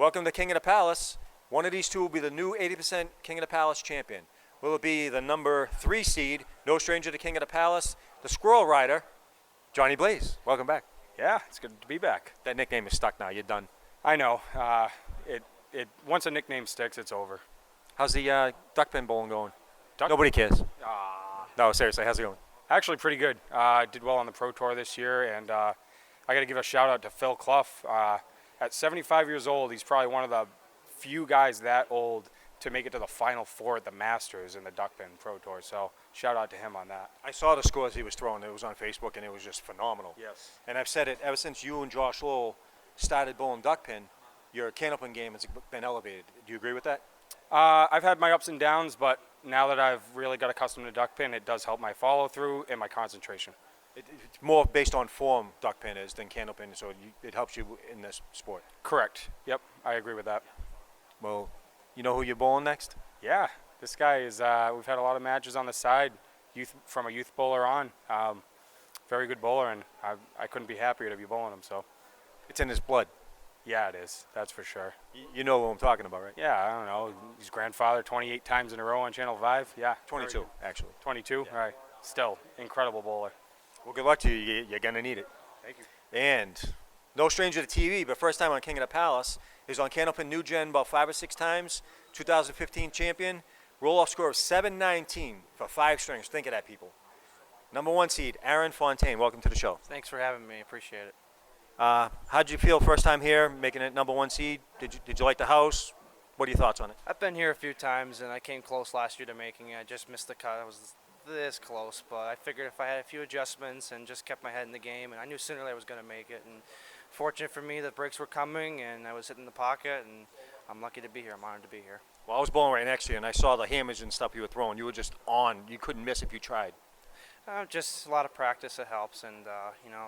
Welcome to King of the Palace. One of these two will be the new 80% King of the Palace champion. Will it be the number 3 seed, no stranger to King of the Palace, the Squirrel Rider, Johnny Blaze? Welcome back. Yeah, it's good to be back. That nickname is stuck now. You're done. I know. Once a nickname sticks, it's over. How's the duck pin bowling going? Nobody cares. No, seriously, how's it going? Actually, pretty good. Did well on the Pro Tour this year, and I got to give a shout out to Phil Clough. At 75 years old, he's probably one of the few guys that old to make it to the Final Four at the Masters in the duck pin Pro Tour. So shout out to him on that. I saw the scores he was throwing. It was on Facebook, and it was just phenomenal. Yes. And I've said it ever since you and Josh Lowell started bowling duck pin, your Candlepin game has been elevated. Do you agree with that? I've had my ups and downs, but now that I've really got accustomed to duck pin, it does help my follow through and my concentration. It's more based on form, duck pin is, than Candlepin, so it helps you in this sport. Correct. Yep, I agree with that. Well, you know who you're bowling next? Yeah, this guy is, we've had a lot of matches on the side, from a youth bowler on. Very good bowler, and I couldn't be happier to be bowling him, so. It's in his blood. Yeah, it is, that's for sure. You know who I'm talking about, right? Yeah, I don't know. His grandfather 28 times in a row on Channel 5. Yeah. 22, actually. 22? Yeah. Right. Still, incredible bowler. Well, good luck to you. You're going to need it. Thank you. And no stranger to TV, but first time on King of the Palace, is on Candlepin New Gen about 5 or 6 times. 2015 champion. Roll-off score of 719 for 5 strings. Think of that, people. Number 1 seed, Aaron Fontaine. Welcome to the show. Thanks for having me. Appreciate it. How'd you feel first time here, making it number 1 seed? Did you like the house? What are your thoughts on it? I've been here a few times, and I came close last year to making it. I just missed the cut. I was this close, but I figured if I had a few adjustments and just kept my head in the game, and I knew sooner or later I was going to make it. And fortunate for me, the breaks were coming, and I was hitting the pocket, and I'm lucky to be here. I'm honored to be here. Well, I was bowling right next to you, and I saw the hammers and stuff you were throwing. You were just on. You couldn't miss if you tried. Just a lot of practice, it helps, and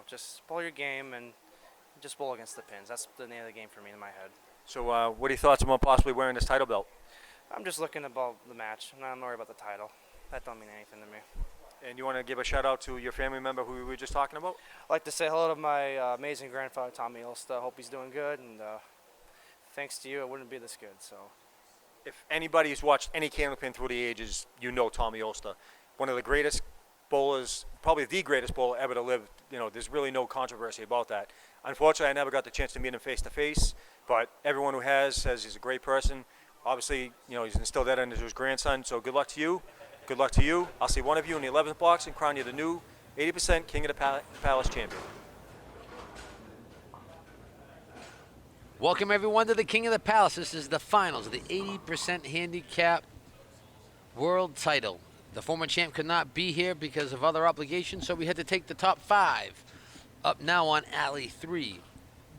just bowl your game and just bowl against the pins. That's the name of the game for me in my head. So what are your thoughts about possibly wearing this title belt? I'm just looking about the match. I'm not worried about the title. That don't mean anything to me. And you want to give a shout out to your family member who we were just talking about? I'd like to say hello to my amazing grandfather, Tommy Ulsta. Hope he's doing good, and thanks to you, it wouldn't be this good. So, if anybody's watched any Candlepin through the ages, you know Tommy Ulsta, one of the greatest bowlers, probably the greatest bowler ever to live. You know, there's really no controversy about that. Unfortunately, I never got the chance to meet him face to face, but everyone who has says he's a great person. Obviously, you know, he's instilled that into his grandson. So good luck to you. Good luck to you. I'll see one of you in the 11th box and crown you the new 80% King of the Palace champion. Welcome everyone to the King of the Palace. This is the finals of the 80% handicap world title. The former champ could not be here because of other obligations, so we had to take the top 5. Up now on Alley 3.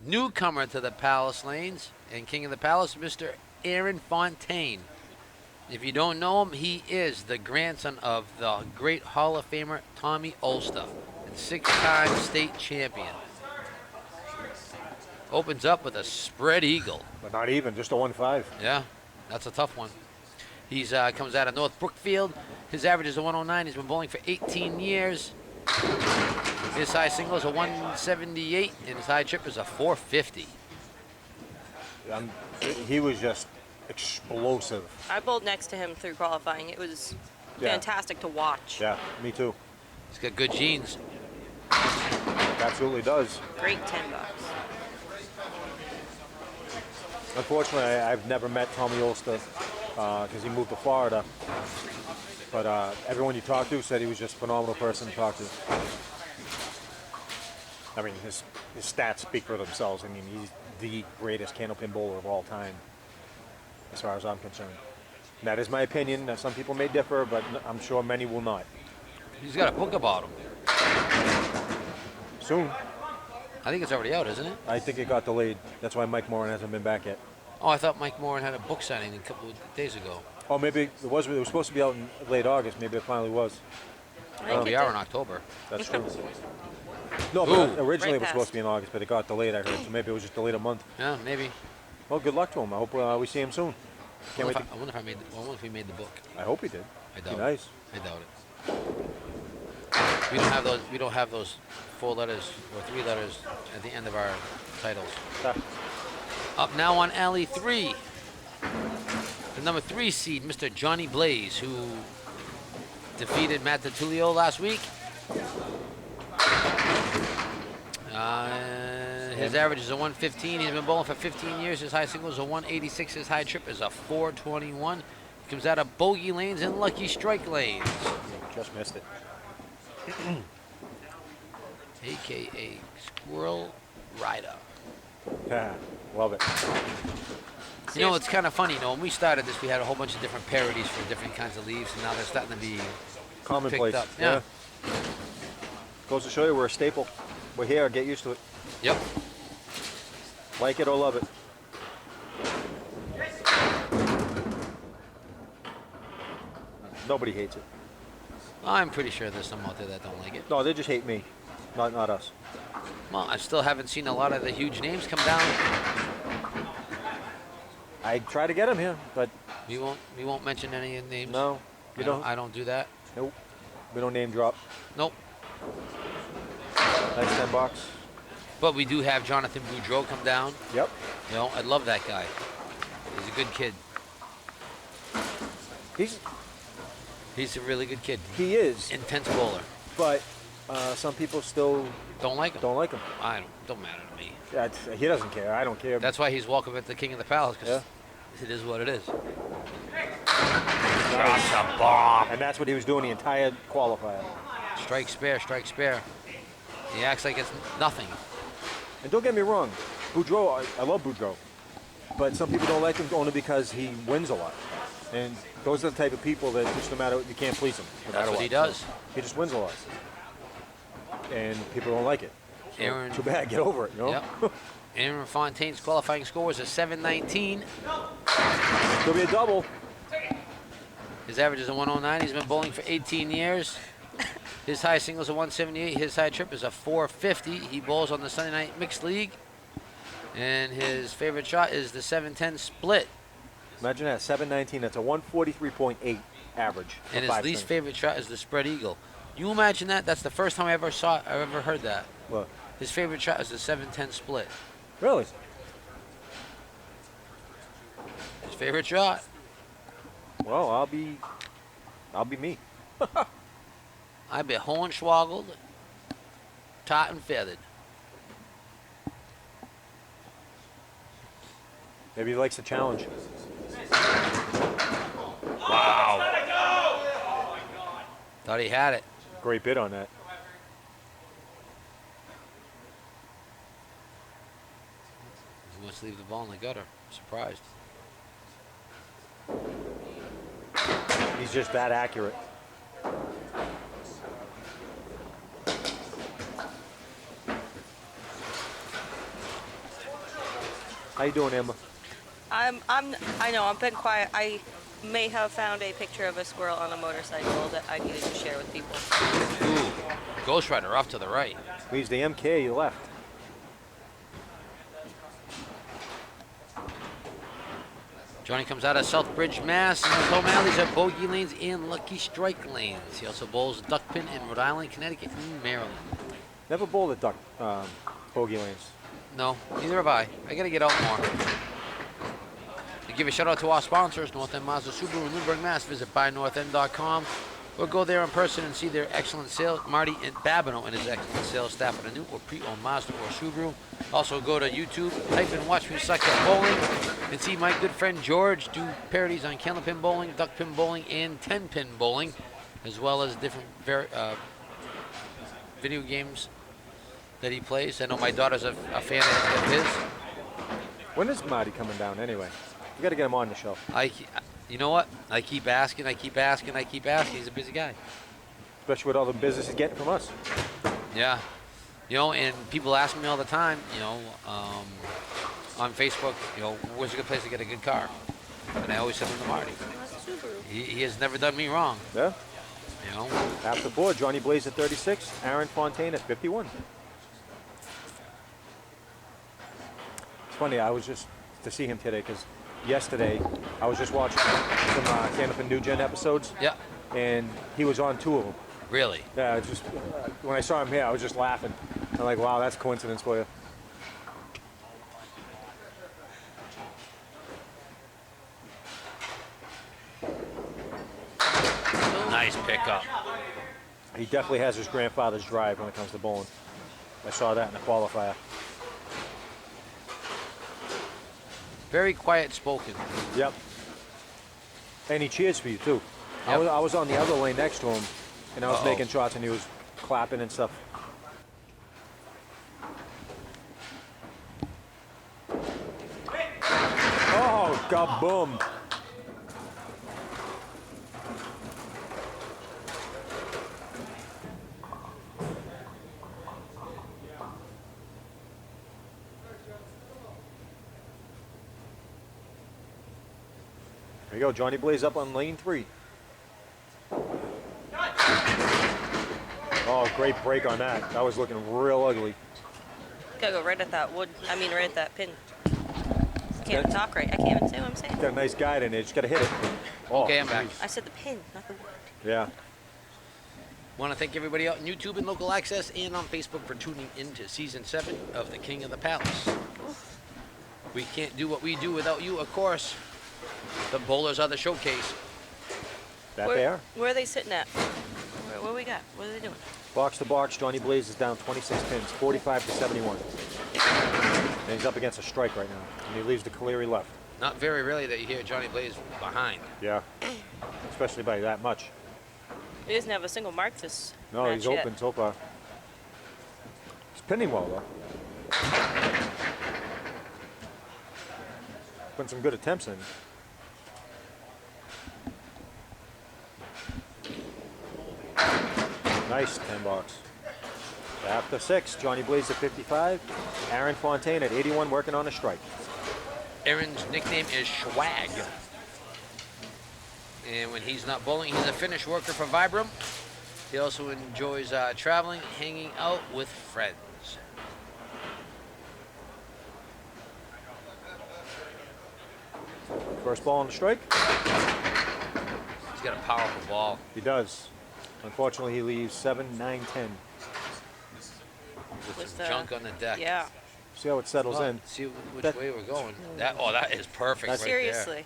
Newcomer to the Palace lanes and King of the Palace, Mr. Aaron Fontaine. If you don't know him, he is the grandson of the great Hall of Famer Tommy Ulsta, and 6-time state champion. Opens up with a spread eagle. But not even, just a 1-5. Yeah, that's a tough one. He's comes out of North Brookfield. His average is a 109. He's been bowling for 18 years. His high single is a 178, and his high chip is a 450. He was just explosive. I bowled next to him through qualifying. It was fantastic to watch. Yeah, me too. He's got good genes. Absolutely does. Great 10 bucks. Unfortunately, I've never met Tommy Ulsta because he moved to Florida. But everyone you talked to said he was just a phenomenal person to talk to. I mean, his stats speak for themselves. I mean, he's the greatest Candlepin bowler of all time, as far as I'm concerned. And that is my opinion. Now, some people may differ, but I'm sure many will not. He's got a book about him. Soon. I think it's already out, isn't it? I think it got delayed. That's why Mike Moran hasn't been back yet. Oh, I thought Mike Moran had a book signing a couple of days ago. Oh, maybe it was. It was supposed to be out in late August. Maybe it finally was. I think We it are did. in October. That's true. No, Ooh. but originally Right it was past. supposed to be in August, but it got delayed. I heard. So maybe it was just delayed a month. Yeah, maybe. Well, good luck to him. I hope we see him soon. Can't wait. I wonder if he made the book. I hope he did. I Be doubt it. nice. I doubt it. We don't have those 4 letters or 3 letters at the end of our titles. Ah, Up now on alley 3, the number 3 seed, Mr. Johnny Blaze, who defeated Matt DiTullio last week. His average is a 115. He's been bowling for 15 years. His high single is a 186. His high trip is a 421. He comes out of bogey lanes and lucky strike lanes, just missed it. a.k.a. Squirrel Rider. Yeah, love it. You know, it's kind of funny. You know, when we started this, we had a whole bunch of different parodies for different kinds of leaves, and now they're starting to be Commonplace. picked up. Yeah. Goes to show you we're a staple. We're here. Get used to it. Yep. Like it or love it. Nobody hates it. I'm pretty sure there's some out there that don't like it. No, they just hate me, not us. Well, I still haven't seen a lot of the huge names come down. I try to get them here, but We won't mention any names. no, you don't. I don't do that. Nope. We don't name drop. Nope. Nice 10 bucks. But we do have Jonathan Boudreau come down. Yep. You know, I love that guy. He's a good kid. He's a really good kid. He is, Intense bowler. but some people still Don't like him. don't like him. Don't matter to me. Yeah, he doesn't care. I don't care. That's why he's welcome at the King of the Palace, because it is what it is. That's a bomb. And that's what he was doing the entire qualifier. Strike spare, strike spare. He acts like it's nothing. And don't get me wrong, Boudreau, I love Boudreau, but some people don't like him only because he wins a lot. And those are the type of people that just no matter what, you can't please him. No That's matter what he does. He just wins a lot. And people don't like it. So, Aaron- too bad, get over it, you know? Yep. Aaron Fontaine's qualifying score was a 719. Could be a double. His average is a 109. He's been bowling for 18 years. His high single is a 178. His high trip is a 450. He bowls on the Sunday Night Mixed League. And his favorite shot is the 710 split. Imagine that, 719, that's a 143.8 average. for And his five least strings. favorite shot is the spread eagle. You imagine that? That's the first time I ever heard that. What? His favorite shot is the 710 split. Really? His favorite shot. Well, I'll be me. I be hornswoggled, tight and feathered. Maybe he likes the challenge. Thought he had it. Great bid on that. He wants to leave the ball in the gutter. Surprised. He's just that accurate. How you doing, Emma? I know, I've been quiet. I may have found a picture of a squirrel on a motorcycle that I needed to share with people. Ooh, Ghost Rider off to the right. Means the MK you left. Johnny comes out of Southbridge, Mass. And his home alleys are bogey lanes and lucky strike lanes. He also bowls duckpin in Rhode Island, Connecticut, and Maryland. Never bowled at bogey lanes. No, neither have I. I gotta get out more. To give a shout out to our sponsors, North End Mazda Subaru in Lindbergh, Mass. Visit buynorthend.com or go there in person and see their excellent sales. Marty and Babineau and his excellent sales staff at a new or pre-owned Mazda or Subaru. Also go to YouTube, type in Watch Me Suck at Bowling, and see my good friend George do parodies on Candlepin bowling, duckpin bowling, and 10-pin bowling, as well as different video games that he plays. I know my daughter's a fan of his. When is Marty coming down anyway? We got to get him on the show. You know what? I keep asking. He's a busy guy. Especially with all the business he's getting from us. Yeah. You know, and people ask me all the time, on Facebook, where's a good place to get a good car? And I always send them to Marty. He has never done me wrong. Yeah. You know. After 4, Johnny Blaze at 36, Aaron Fontaine at 51. It's funny, I was just to see him today because yesterday I was just watching some Candlepin New Gen episodes. Yeah. And he was on 2 of them. Really? Yeah, it's just when I saw him here, I was just laughing. I'm like, wow, that's coincidence for you. Nice pickup. He definitely has his grandfather's drive when it comes to bowling. I saw that in the qualifier. Very quiet spoken. Yep. And he cheers for you too. Yep. I was on the other lane next to him, and I was Uh-oh. making shots, and he was clapping and stuff. Oh, kaboom! There you go, Johnny Blaze up on lane 3. Oh, great break on that. That was looking real ugly. Gotta go right at that wood. I mean, right at that pin. Can't even talk right. I can't even say what I'm saying. Got a nice guide in there. Just got to hit it. Oh, Okay, I'm back. I said the pin, not the wood. yeah. Want to thank everybody out on YouTube and Local Access and on Facebook for tuning in to Season 7 of The King of the Palace. We can't do what we do without you, of course. The bowlers are the showcase. That they are. Where are they sitting at? What we got? What are they doing? Box to box, Johnny Blaze is down 26 pins, 45 to 71. And he's up against a strike right now, and he leaves the Caleri left. Not very rarely that you hear Johnny Blaze behind. Yeah, especially by that much. He doesn't have a single mark this No, match he's yet. open so far. He's pinning well, though. Putting some good attempts in. Nice 10 box. After 6, Johnny Blaze at 55. Aaron Fontaine at 81 working on a strike. Aaron's nickname is Schwag. And when he's not bowling, he's a finish worker for Vibram. He also enjoys traveling, hanging out with friends. First ball on the strike. He's got a powerful ball. He does. Unfortunately, he leaves 7, 9, 10. With With some the- junk on the deck. Yeah. See how it settles Well, in. see which That- way we're going. That is perfect right Seriously. there.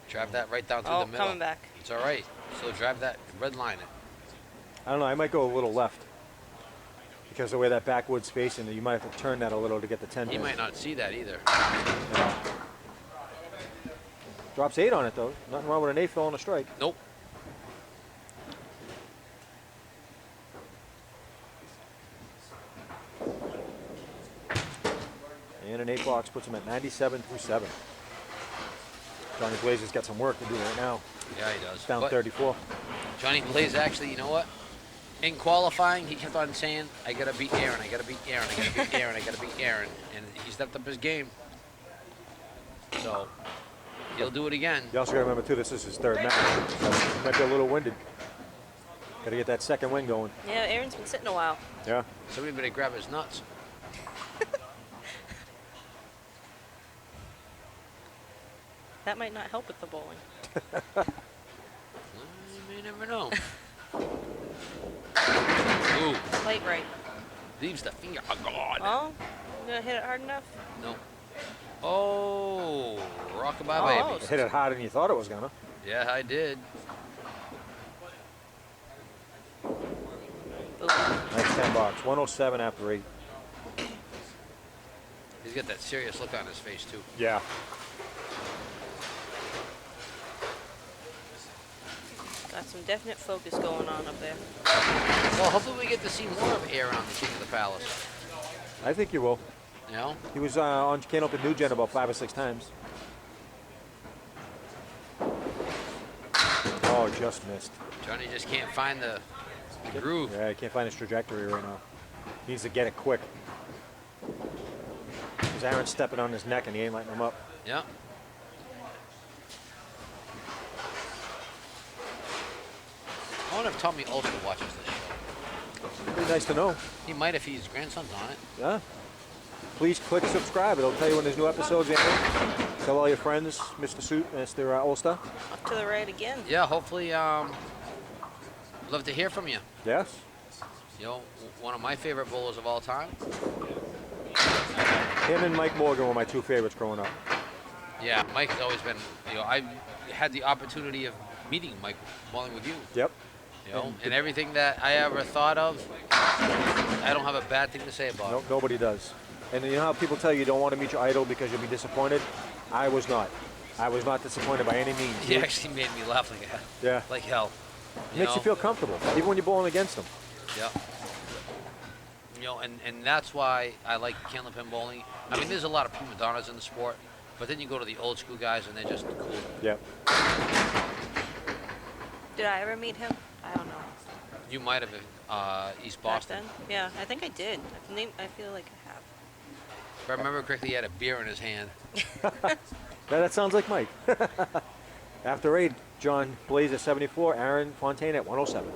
Drive that right down through Oh, the middle. coming back. It's all right. So drive that, red line it. I don't know. I might go a little left. Because the way that backwood's facing, you might have to turn that a little to get the 10 He pin. might not see that either. Drops 8 on it, though. Nothing wrong with an 8 fill on a strike. Nope. And an 8 box puts him at 97 through 7. Johnny Blaze has got some work to do right now. Yeah, he does. Down But 34. Johnny Blaze actually, you know what? In qualifying, he kept on saying, I got to beat Aaron, I got to beat Aaron, I got to beat Aaron, I got to beat Aaron. And he stepped up his game. So, he'll do it again. You also got to remember, too, this is his 3rd match. So he might be a little winded. Got to get that second win going. Yeah, Aaron's been sitting a while. Yeah. Somebody better grab his nuts. That might not help with the bowling. You may never know. Ooh, Light right. leaves the finger. Oh, God. Oh, you gonna hit it hard enough? No. Oh, rockabye, Oh. baby. It hit it harder than you thought it was going to. Yeah, I did. Ooh. Nice 10 box. 107 after 8. He's got that serious look on his face, too. Yeah. Got some definite focus going on up there. Well, hopefully we get to see more of Aaron on the King of the Palace. I think you will. You know? He was on Candlepin New Gen about 5 or 6 times. Oh, just missed. Johnny just can't find the groove. Yeah, I can't find his trajectory right now. Needs to get it quick. Because Aaron's stepping on his neck and he ain't letting him up. Yeah. I wonder if Tommy Ulster watches this show. It'd be nice to know. He might if his grandson's on it. Yeah. Please click subscribe. It'll tell you when there's new episodes in. Tell all your friends, Mr. Ulster. Up to the right again. Yeah, hopefully, love to hear from you. Yes. You know, one of my favorite bowlers of all time. Him and Mike Morgan were my two favorites growing up. Yeah, Mike has always been, you know, I had the opportunity of meeting Mike bowling with you. Yep. You know, and everything that I ever thought of, I don't have a bad thing to say about No, it. nobody does. And you know how people tell you don't want to meet your idol because you'll be disappointed? I was not. I was not disappointed by any means. He actually made me laugh Yeah. like hell. It makes you feel comfortable, even when you're bowling against them. Yeah. You know, and that's why I like Candlepin bowling. I mean, there's a lot of prima donnas in the sport, but then you go to the old school guys and they're just cool. Yep. Did I ever meet him? I don't know. You might have East Back Boston. then? Yeah, I think I did. I feel like I have. If I remember correctly, he had a beer in his hand. That sounds like Mike. After 8, John Blaze at 74, Aaron Fontaine at 107.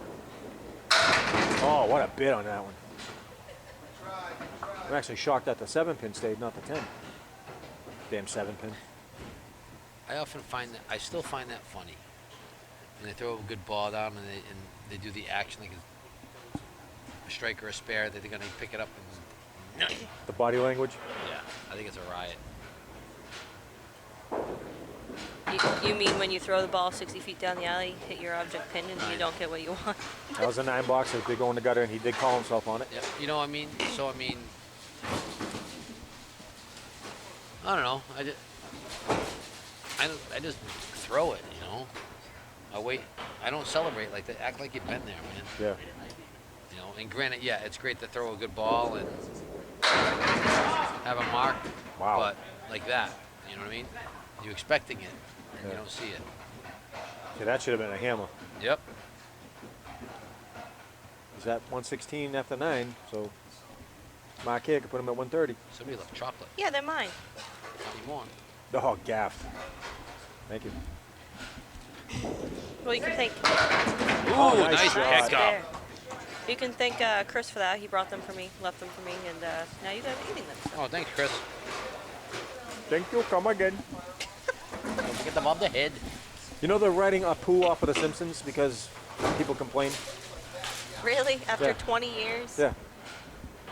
Oh, what a bit on that one. I'm actually shocked that the 7-pin stayed, not the 10. Damn 7-pin. I often find that, I still find that funny. When they throw a good ball down and they do the action like a strike or a spare, that they're going to pick it up and The body language. yeah, I think it's a riot. You mean when you throw the ball 60 feet down the alley, hit your object pin, and you don't get what you want? That was a 9-box. It did go in the gutter, and he did call himself on it. Yeah, you know, I mean, so I mean, I don't know. I just throw it, you know. I wait. I don't celebrate like that. Act like you've been there, man. Yeah. You know, and granted, yeah, it's great to throw a good ball and have a mark. Wow. But like that, you know what I mean? You're expecting it, and you Yeah. don't see it. See, that should have been a hammer. Yep. He's at 116 after 9, so Mark here could put him at 130. Somebody left chocolate. Yeah, they're mine. Not anymore. Oh, gaffed. Thank you. Well, you can thank. Oh, Ooh, nice nice shot. pickup. There. You can thank Chris for that. He brought them for me, left them for me, and now you guys are eating them. So. Oh, thanks, Chris. Thank you. Come again. Don't forget to bob the head. You know they're writing a poo off of The Simpsons because people complain? Really? After Yeah. 20 years? Yeah.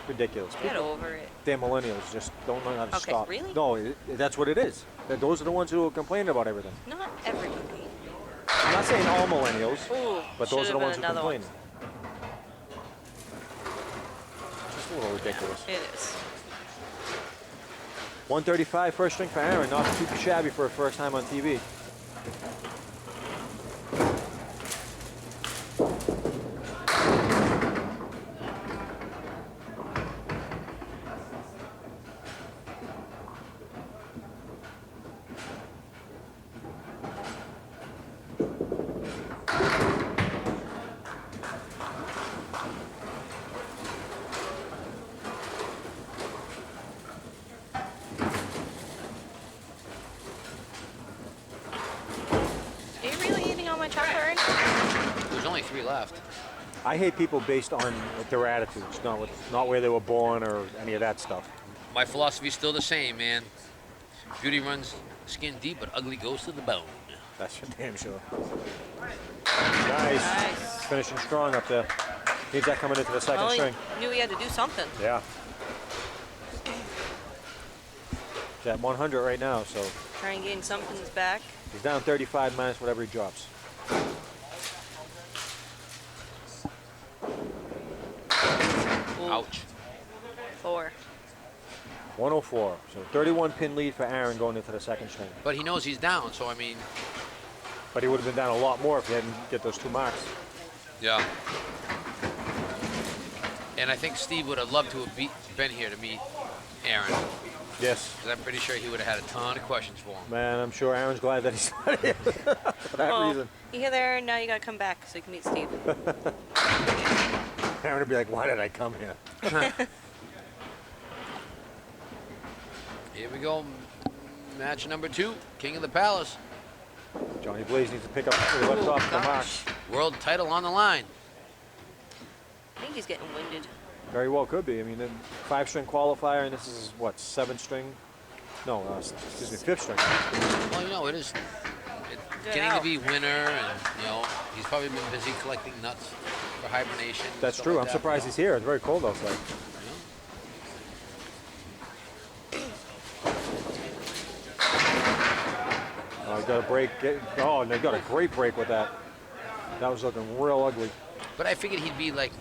Ridiculous. Get People, over it. damn millennials just don't know how to Okay, stop. really? No, that's what it is. Those are the ones who are complaining about everything. Not everybody. I'm not saying all millennials, Ooh, but those are the should've ones who been another complain. Just a little ridiculous. It is. 135 first string for Aaron, not too shabby for a first time on TV. Are you really eating all my chocolate? There's only 3 left. I hate people based on their attitudes, not where they were born or any of that stuff. My philosophy's still the same, man. Beauty runs skin deep, but ugly goes to the bone. That's for damn sure. Nice. Nice. Finishing strong up there. Needs that coming into the second Well, he string. knew he had to do something. Yeah. He's at 100 right now, so Try and gain something's back. he's down 35 minus whatever he drops. Ooh, Ouch. 4. 104. So 31 pin lead for Aaron going into the second string. But he knows he's down, so I mean, But he would have been down a lot more if he hadn't get those 2 marks. yeah. And I think Steve would have loved to have been here to meet Aaron, Yes. because I'm pretty sure he would have had a ton of questions for him. Man, I'm sure Aaron's glad that he's not here for that Oh, reason. you hear there? Now you gotta come back so you can meet Steve. Aaron would be like, why did I come here? Here we go. Match number 2, King of the Palace. Johnny Blaze needs to pick up where he left Oh, off the mark. gosh. World title on the line. I think he's getting winded. Very well could be. I mean, 5-string qualifier, and this is what, 7-string? No, excuse me, 5th string. Well, you know, it is Get getting out. to be winter, and, you know, he's probably been busy collecting nuts for hibernation. That's stuff true. like I'm that, surprised you he's here. It's very cold outside. know. Oh, he got a break. Oh, and they got a great break with that. That was looking real ugly. But I figured he'd be, like,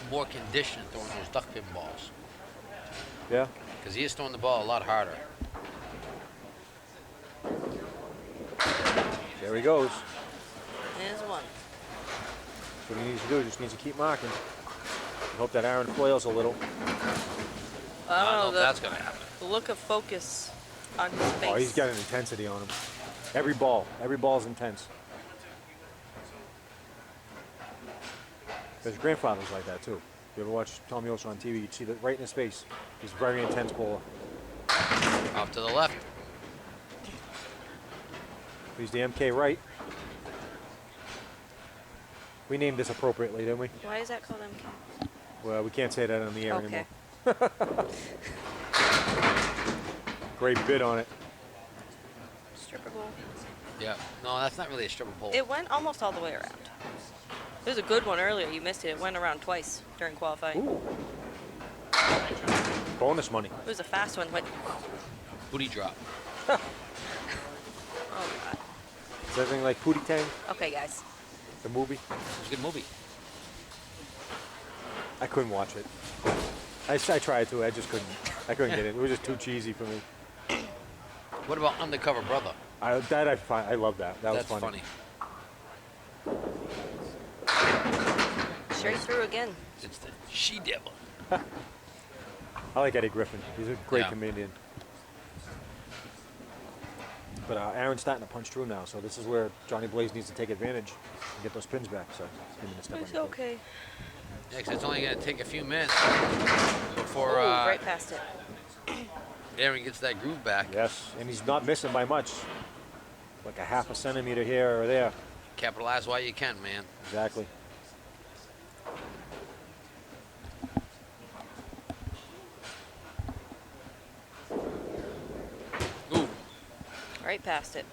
more conditioned throwing those duck pin balls. Yeah. Because he is throwing the ball a lot harder. There he goes. There's one. That's what he needs to do. He just needs to keep marking. Hope that Aaron flails a little. I don't know, if that's going to happen. the look of focus on his face. Oh, he's got an intensity on him. Every ball's intense. His grandfather's like that too. You ever watch Tommy Olson on TV, you'd see that right in his face. He's a very intense bowler. Off to the left. He's the MK right. We named this appropriately, didn't we? Why is that called MK? Well, we can't say that on the air Okay. anymore. Great bid on it. Stripper bowl. Yeah. No, that's not really a stripper pole. It went almost all the way around. It was a good one earlier. You missed it. It went around twice during qualifying. Ooh. Bonus money. It was a fast one. Went. Booty drop. Oh God. Is everything like Pootie Tang, Okay, guys. the movie? It was a good movie. I couldn't watch it. I tried to. I just couldn't. I couldn't get it. It was just too cheesy for me. What about Undercover Brother? I love that. That That's was funny. Straight through again. It's the she-devil. I like Eddie Griffin. He's a great Yeah. comedian. But Aaron's starting to punch through now, so this is where Johnny Blaze needs to take advantage and get those pins back. So give him a step on It's his foot. okay. Yeah, 'cause it's only going to take a few minutes before Oh, right past it. Aaron gets that groove back. Yes, and he's not missing by much. Like a half a centimeter here or there. Capitalize while you can, man. Exactly. Ooh. Right past it.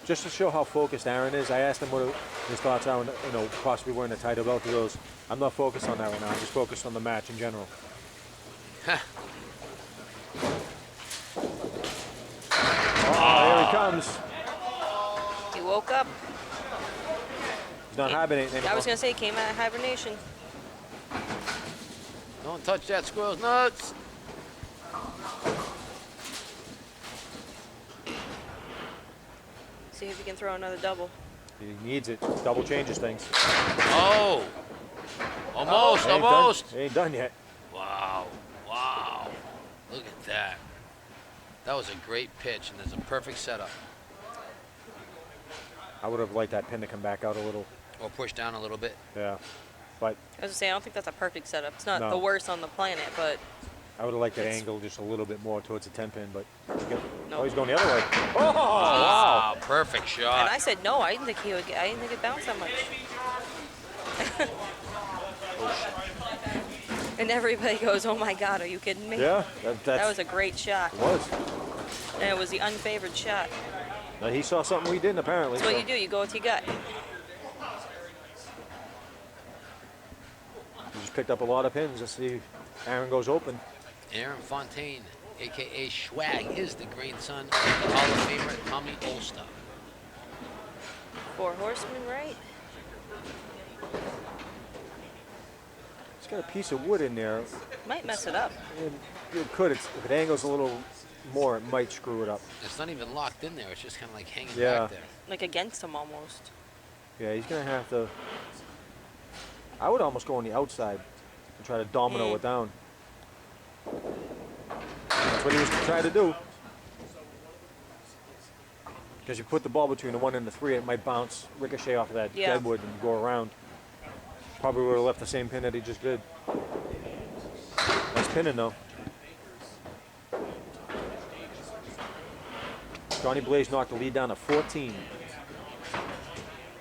Just to show how focused Aaron is, I asked him what his thoughts are on, possibly wearing a title belt. He goes, I'm not focused on that right now. I'm just focused on the match in general. Oh, here he comes. He woke up. He's not hibernating anymore. I was gonna say he came out of hibernation. Don't touch that squirrel's nuts. See if he can throw another double. He needs it. Double changes things. Oh. Almost, Ain't almost. Done, ain't done yet. Wow. Wow. Look at that. That was a great pitch, and there's a perfect setup. I would have liked that pin to come back out a little. Or push down a little bit. Yeah. But I was gonna say I don't think that's a perfect setup. It's not No. the worst on the planet, but I would have liked that It's- angle just a little bit more towards the 10 pin. But no. oh, he's going the other way. Oh, wow. Wow. Perfect And shot. I said no. I didn't think he would. I didn't think it bounced that much. And everybody goes, "Oh my God, are you kidding me?" Yeah, That was a great shot, it was. and it was the unfavored shot. Now, he saw something we didn't apparently. That's what so- you do. You go with your gut. He just picked up a lot of pins. Let's see if Aaron goes open. Aaron Fontaine, a.k.a. Schwag, is the grandson of Hall of Famer Tommy Olsta. 4 horsemen, right? It's got a piece of wood in there. Might mess it up. And it could. If it angles a little more, it might screw it up. It's not even locked in there. It's just kind of like hanging Yeah. back there. Like against him almost. Yeah, he's going to have to... I would almost go on the outside and try to domino it down. That's what he was trying to do. Because you put the ball between the 1 and the 3, it might bounce, ricochet off of that Yeah. deadwood and go around. Probably would have left the same pin that he just did. Nice pinning though. Johnny Blaze knocked the lead down to 14.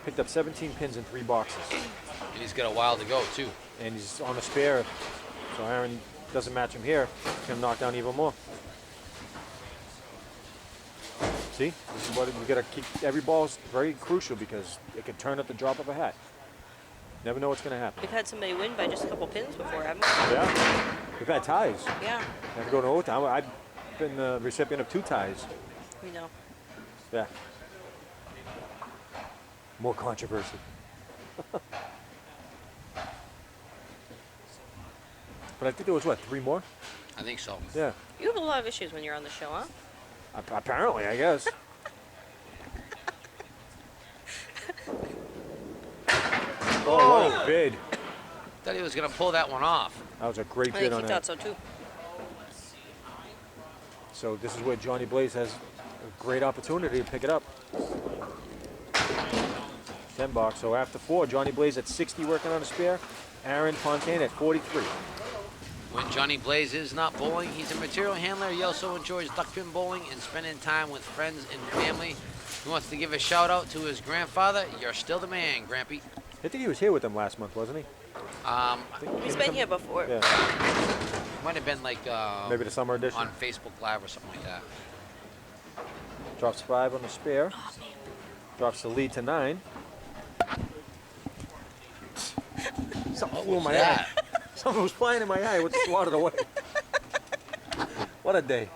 Picked up 17 pins in 3 boxes. And he's got a while to go, too. And he's on a spare. So Aaron doesn't match him here. He's going to knock down even more. See? This is what we got to keep. Every ball is very crucial because it can turn at the drop of a hat. Never know what's going to happen. We've had somebody win by just a couple pins before, haven't we? Yeah. We've had ties. Yeah, Had to go to overtime. I've been the recipient of 2 ties. we know. Yeah. More controversy. But I think there was, what, 3 more? I think so. Yeah. You have a lot of issues when you're on the show, huh? Apparently, I guess. Oh, what a bid. Thought he was going to pull that one off. That was a great I bid think on he that. thought so too. So this is where Johnny Blaze has a great opportunity to pick it up. 10 box. So after 4, Johnny Blaze at 60 working on a spare. Aaron Fontaine at 43. When Johnny Blaze is not bowling, he's a material handler. He also enjoys duckpin bowling and spending time with friends and family. He wants to give a shout out to his grandfather. You're still the man, Grampy. I think he was here with them last month, wasn't he? I think He's been here before. Yeah, Might have been like maybe the summer edition. on Facebook Live or something like that. Drops 5 on the spare. Drops the lead to 9. Something flew in my eye. Yeah. Something was flying in my eye. It swatted away. What a day.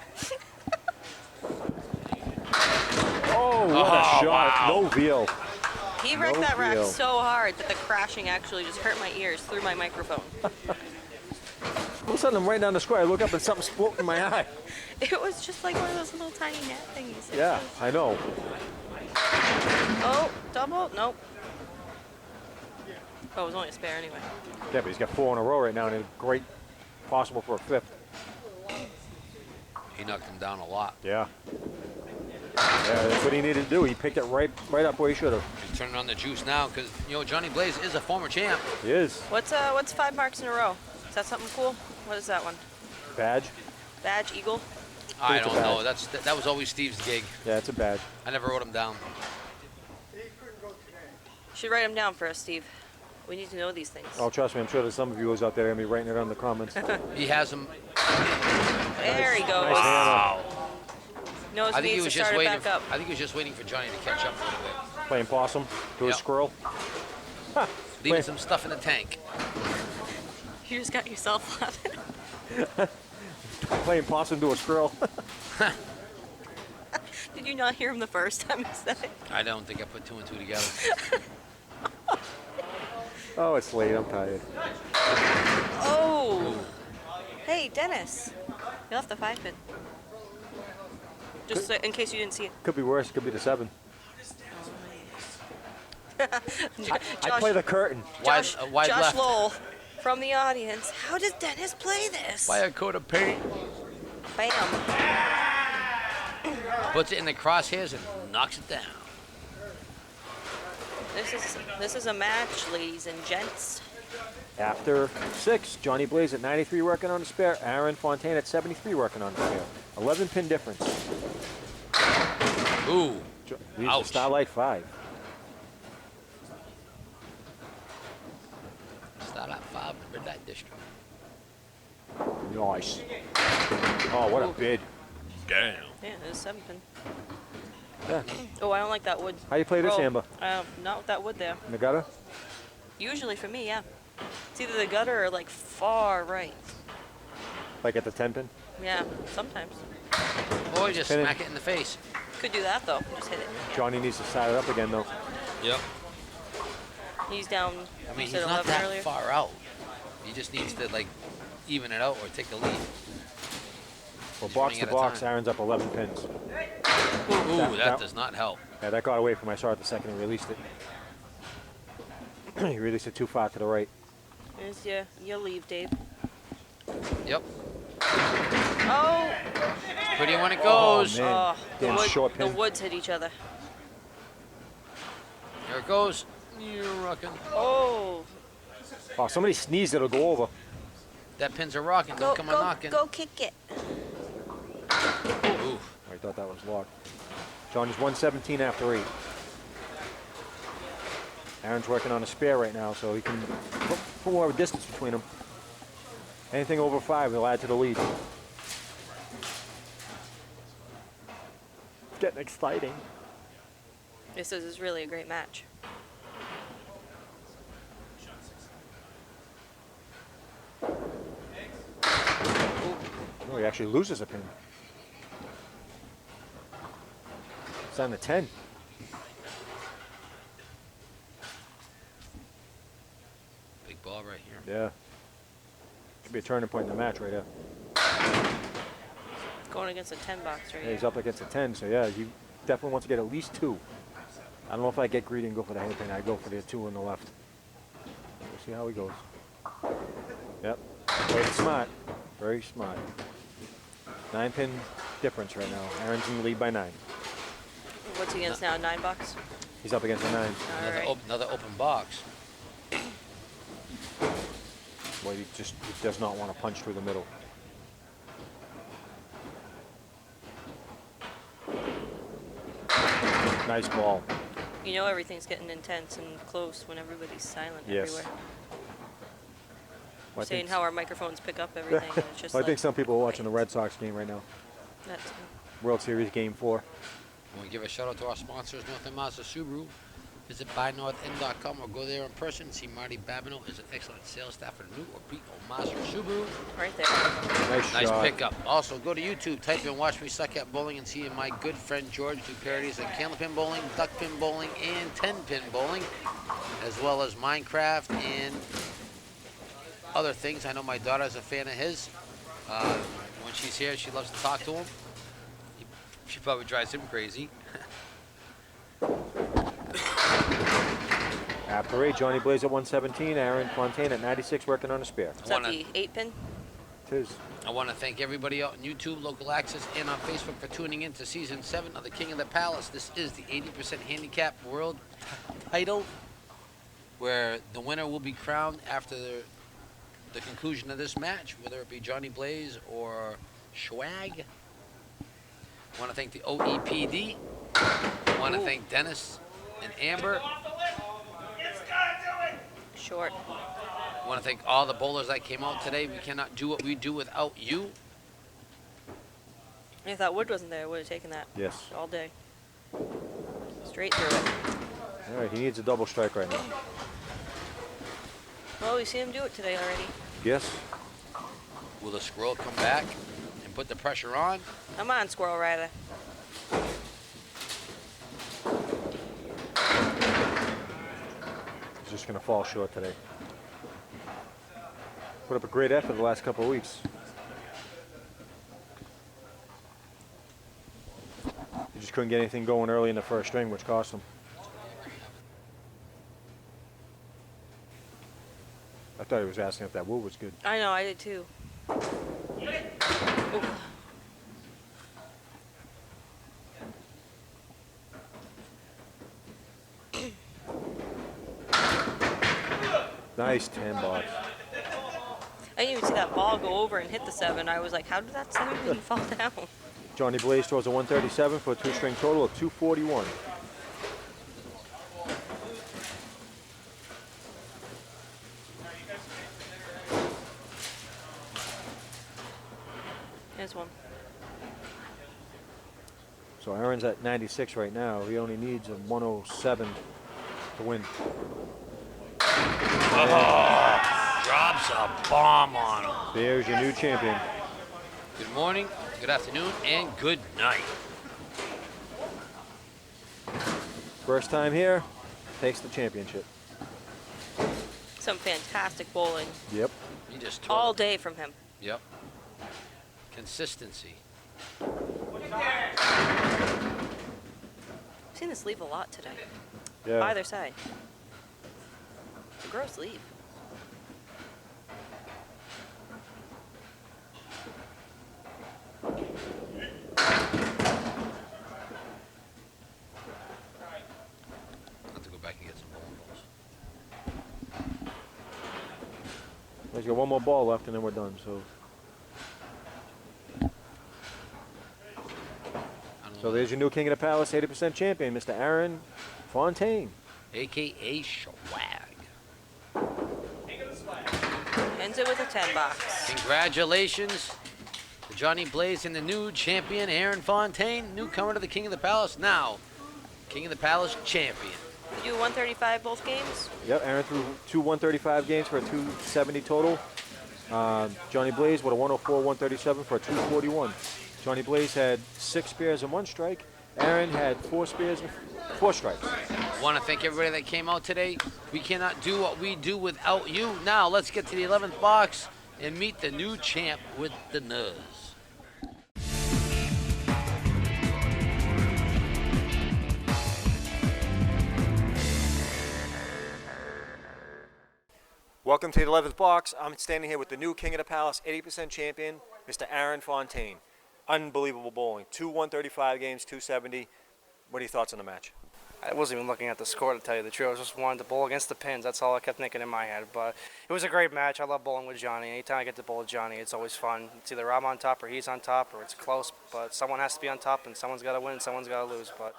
Oh, what a shot. wow. No veal. He wrecked No that rack deal. so hard that the crashing actually just hurt my ears through my microphone. All of a sudden, I'm right down the square. I look up and something's floating in my eye. It was just like one of those little tiny net thingies. It Yeah, was- I know. Oh, double? Nope. Oh, it was only a spare anyway. Yeah, but he's got 4 in a row right now, and it's great, possible for a 5th. He knocked him down a lot. Yeah. Yeah, that's what he needed to do. He picked it right up where he should have. He's turning on the juice now because, you know, Johnny Blaze is a former champ. He is. What's 5 marks in a row? Is that something cool? What is that one? Badge. Badge, eagle? I it's a don't know. badge. That was always Steve's gig. Yeah, it's a badge. I never wrote him down. You should write them down for us, Steve. We need to know these things. Oh, trust me, I'm sure there's some viewers out there going to be writing it on the comments. He has him. There he goes. Nice hammer. Knows I think he needs to was just start it waiting. back up. I think he was just waiting for Johnny to catch up a little bit. Playing possum to a Yeah. squirrel. Leaving some stuff in the tank. You just got yourself laughing. Playing possum to a squirrel. Did you not hear him the first time he said it? I don't think I put 2 and 2 together. Oh, it's late. I'm tired. Oh! Hey, Dennis. You left the 5 pin. Just so, in case you didn't see it. Could be worse. Could be the 7. Josh, I play the curtain. Josh, wide Josh left. Lowell from the audience. How does Dennis play this? By a coat of paint. Bam. Puts it in the crosshairs and knocks it down. This is a match, ladies and gents. After 6, Johnny Blaze at 93 working on the spare. Aaron Fontaine at 73 working on the spare. 11 pin difference. Ooh. He's the Ouch. Starlight 5. Start at 5 in the red light district. Nice. Oh, what a bid. Damn. Yeah, it's a 7 pin. Yeah. Oh, I don't like that wood. How you play this, roll. Amber? Not with that wood there. In the gutter? Usually for me, yeah. It's either the gutter or like far right. Like at the 10 pin? Yeah, sometimes. Or just Pin it. smack it in the face. Could do that though. Just hit it. Yeah. Johnny needs to start it up again, though. Yep. He's down. I mean, you said he's not 11 that earlier. far out. He just needs to, like, even it out or take the lead. Well, He's box running to out of box, time. Aaron's up 11 pins. Ooh, that that- does not help. Yeah, that got away from I saw it the second he released it. He released it too far to the right. There's your leave, Dave. Yep. Oh! Pretty when it Oh, goes. man. Oh, Damn short the pin. woods hit each other. There it goes. You're rocking. Oh! Oh, somebody sneezed, it'll go over. That pin's a rocking. Don't come a knocking. Go kick it. Ooh. I thought that was locked. Johnny's 117 after 8. Aaron's working on a spare right now, so he can put more of a distance between them. Anything over 5 will add to the lead. It's getting exciting. This is really a great match. Oh, he actually loses a pin. It's on the 10. Big ball right here. Yeah. Could be a turning point in the match right there. Going against a 10 box right Yeah, he's here. up against a 10, so yeah, he definitely wants to get at least 2. I don't know if I get greedy and go for the hairpin. I go for the 2 on the left. We'll see how he goes. Yep. Very smart. Very smart. 9-pin difference right now. Aaron's in the lead by 9. What's he against now? 9 box? He's up against a 9. All right. Another open box. Well, he does not want to punch through the middle. Nice ball. You know everything's getting intense and close when everybody's silent Yes. everywhere. Well, I Saying think- how our microphones pick up everything. And it's just Well, I like, think some people are watching the Red Sox game right now. That's, World Series Game 4. I want to give a shout out to our sponsors, North End Mazda Subaru. Visit buynorthend.com or go there in person. See Marty Babineau is an excellent sales staff for the new or pre-owned Mazda Subaru. right there. Nice Nice shot. pickup. Also, go to YouTube, type in Watch Me Suck at Bowling and see my good friend George do parodies of Candlepin bowling, duckpin bowling, and 10-pin bowling, as well as Minecraft and other things. I know my daughter's a fan of his. When she's here, she loves to talk to him. She probably drives him crazy. After 8, Johnny Blaze at 117, Aaron Fontaine at 96 working on a spare. Is that the 8-pin? It is. I want to thank everybody out on YouTube, Local Access, and on Facebook for tuning in to Season 7 of The King of the Palace. This is the 80% Handicap World title, where the winner will be crowned after the conclusion of this match, whether it be Johnny Blaze or Schwag. I want to thank the OEPD. I want to thank Dennis and Amber. Short. I want to thank all the bowlers that came out today. We cannot do what we do without you. I thought Wood wasn't there. I would have taken that Yes. all day. Straight through it. All right, he needs a double strike right now. Well, we seen him do it today already. Yes. Will the squirrel come back and put the pressure on? Come on, Squirrel Rider. He's just going to fall short today. Put up a great effort the last couple of weeks. He just couldn't get anything going early in the first string, which cost him. I thought he was asking if that wood was good. I know, I did too. Ooh. Nice 10 box. I didn't even see that ball go over and hit the 7. I was like, how did that 7 even fall down? Johnny Blaze throws a 137 for a 2-string total of 241. There's one. So Aaron's at 96 right now. He only needs a 107 to win. Drops a bomb on him. There's your new champion. Good morning, good afternoon, and good night. First time here, takes the championship. Some fantastic bowling Yep. He just tore all it. day from him. Yep. Consistency. I've seen this leave a lot today. Yeah. Either side. It's a gross leave. I'll have to go back and get some bowling balls. There's got one more ball left, and then we're done. So. So there's your new King of the Palace, 80% champion, Mr. Aaron Fontaine. AKA Swag. Ends it with a 10 box. Congratulations to Johnny Blaze and the new champion, Aaron Fontaine, newcomer to the King of the Palace, now King of the Palace champion. You do 135 both games? Yep, Aaron threw two 135 games for a 270 total. Johnny Blaze with a 104, 137 for a 241. Johnny Blaze had 6 spares and 1 strike. Aaron had 4 spares and 4 strikes. Want to thank everybody that came out today. We cannot do what we do without you. Now let's get to the 11th box and meet the new champ with the nuzz. Welcome to the 11th box. I'm standing here with the new King of the Palace, 80% champion, Mr. Aaron Fontaine. Unbelievable bowling. 2 135 games, 270. What are your thoughts on the match? I wasn't even looking at the score, to tell you the truth. I just wanted to bowl against the pins. That's all I kept thinking in my head. But it was a great match. I love bowling with Johnny. Anytime I get to bowl with Johnny, it's always fun. It's either I'm on top or he's on top, or it's close. But someone has to be on top, and someone's got to win, and someone's got to lose. But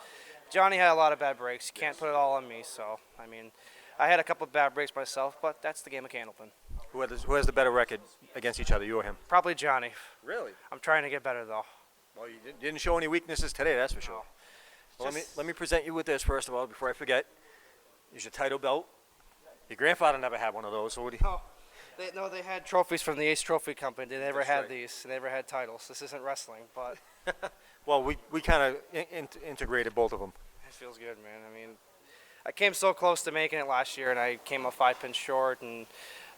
Johnny had a lot of bad breaks. You can't put it all on me. So, I mean, I had a couple of bad breaks myself, but that's the game of Candlepin. Who has the better record against each other, you or him? Probably Johnny. Really? I'm trying to get better, though. Well, you didn't show any weaknesses today, that's for sure. No. Well, let me present you with this first of all, before I forget. Here's your title belt. Your grandfather never had one of those, so what do you... No, they had trophies from the Ace Trophy Company. They never That's had right. these. They never had titles. This isn't wrestling, but Well, we kind of integrated both of them. it feels good, man. I mean, I came so close to making it last year, and I came a 5 pin short, and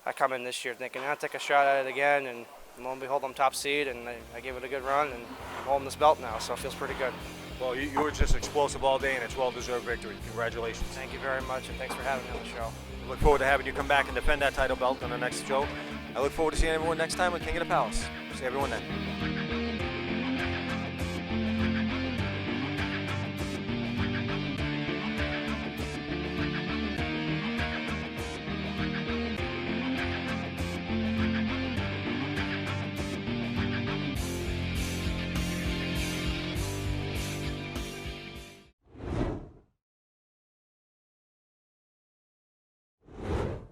I come in this year thinking, I'll take a shot at it again, and lo and behold, I'm top seed, and I gave it a good run, and I'm holding this belt now, so it feels pretty good. Well, you were just explosive all day, and it's well-deserved victory. Congratulations. Thank you very much, and thanks for having me on the show. Look forward to having you come back and defend that title belt on the next show. I look forward to seeing everyone next time on King of the Palace. See everyone then.